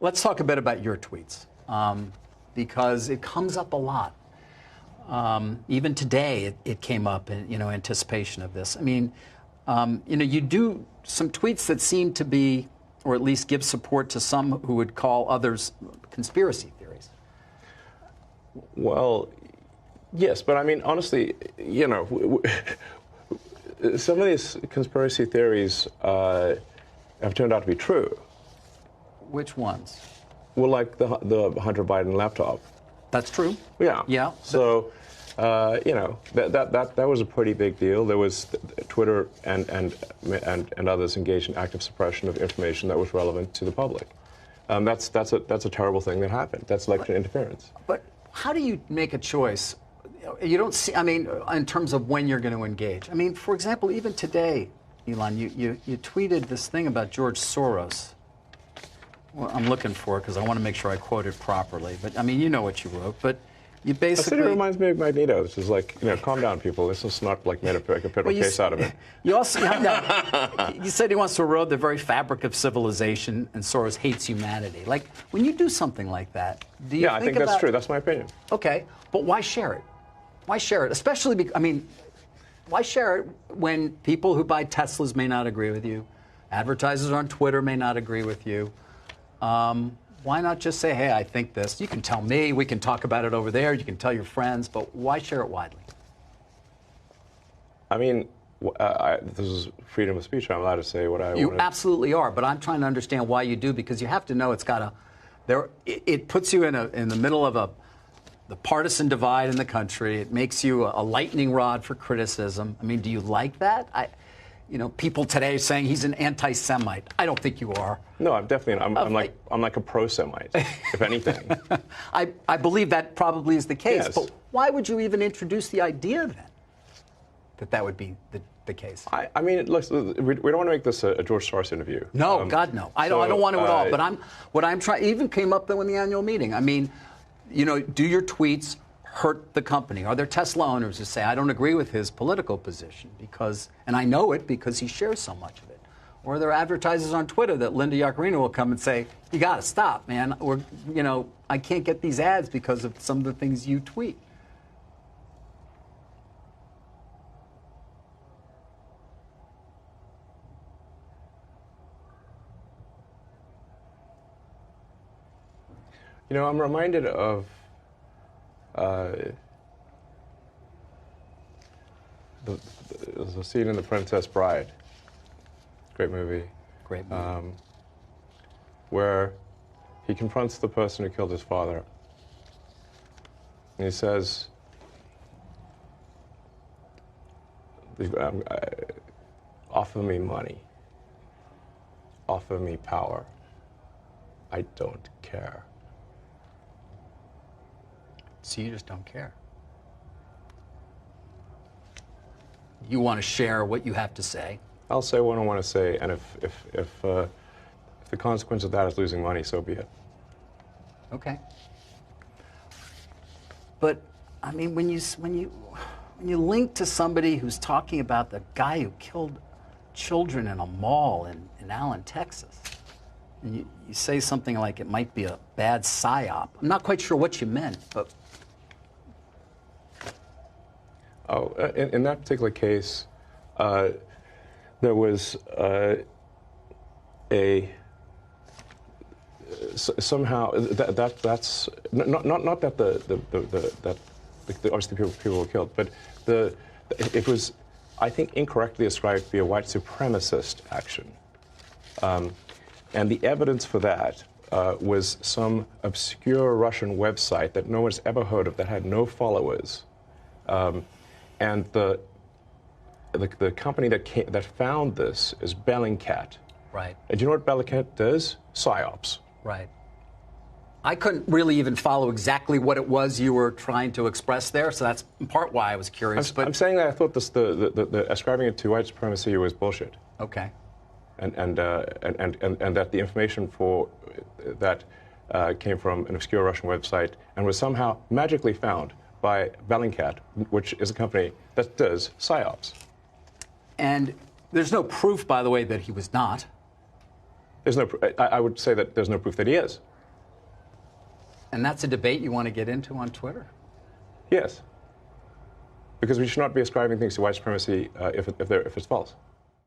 Let's talk a bit about your tweets, because it comes up a lot. Even today, it came up in anticipation of this. I mean, you do some tweets that seem to be, or at least give support to some who would call others conspiracy theories. Well, yes, but I mean, honestly, some of these conspiracy theories have turned out to be true. Which ones? Well, like the Hunter Biden laptop. That's true. Yeah. Yeah. So, that was a pretty big deal. There was Twitter and others engaged in active suppression of information that was relevant to the public. That's a terrible thing that happened. That's election interference. But how do you make a choice? You don't see. I mean, in terms of when you're going to engage. I mean, for example, even today, Elon, you tweeted this thing about George Soros. Well, I'm looking for it because I want to make sure I quote it properly. But I mean, you know what you wrote. But you basically. It reminds me of Magneto. It's just like, calm down, people. This is not like made a federal case out of it. You also you said he wants to erode the very fabric of civilization, and Soros hates humanity. Like, when you do something like that, do you? Yeah, I think that's true. That's my opinion. Okay, but why share it? Why share it? Especially, why share it when people who buy Teslas may not agree with you, advertisers on Twitter may not agree with you? Why not just say, hey, I think this. You can tell me. We can talk about it over there. You can tell your friends. But why share it widely? I mean, this is freedom of speech. I'm allowed to say what I want. You absolutely are. But I'm trying to understand why you do, because you have to know it's got it puts you in the middle of the partisan divide in the country. It makes you a lightning rod for criticism. I mean, do you like that? People today saying he's an anti-Semite. I don't think you are. No, I'm definitely. I'm like a pro-Semite, if anything. I believe that probably is the case. Yes. But why would you even introduce the idea then that would be the case? I mean, look, we don't want to make this a George Soros interview. No, God, no. I don't want to at all. But what I'm trying. Even came up though in the annual meeting. I mean, do your tweets hurt the company? Are there Tesla owners who say, I don't agree with his political position and I know it because he shares so much of it? Or are there advertisers on Twitter that Linda Yaccarino will come and say, you got to stop, man. I can't get these ads because of some of the things you tweet. I'm reminded of the scene in The Princess Bride. Great movie. Great movie. Where he confronts the person who killed his father. And he says, offer me money. Offer me power. I don't care. So you just don't care. You want to share what you have to say. I'll say what I want to say, and if the consequence of that is losing money, so be it. Okay. But I mean, when you link to somebody who's talking about the guy who killed children in a mall in Allen, Texas, and you say something like it might be a bad psyop. I'm not quite sure what you meant, but. Oh, in that particular case, there was somehow that's not that that obviously people were killed, but it was, I think, incorrectly ascribed to be a white supremacist action, and the evidence for that was some obscure Russian website that no one's ever heard of, that had no followers. And the company that found this is Bellingcat. Right. And do you know what Bellingcat does? PsyOps. Right. I couldn't really even follow exactly what it was you were trying to express there, so that's in part why I was curious. I'm saying that I thought the ascribing it to white supremacy was bullshit. Okay. And that the information for that came from an obscure Russian website and was somehow magically found by Bellingcat, which is a company that does PsyOps. And there's no proof, by the way, that he was not. There's no. I would say that there's no proof that he is. And that's a debate you want to get into on Twitter? Yes. Because we should not be ascribing things to white supremacy if it's false.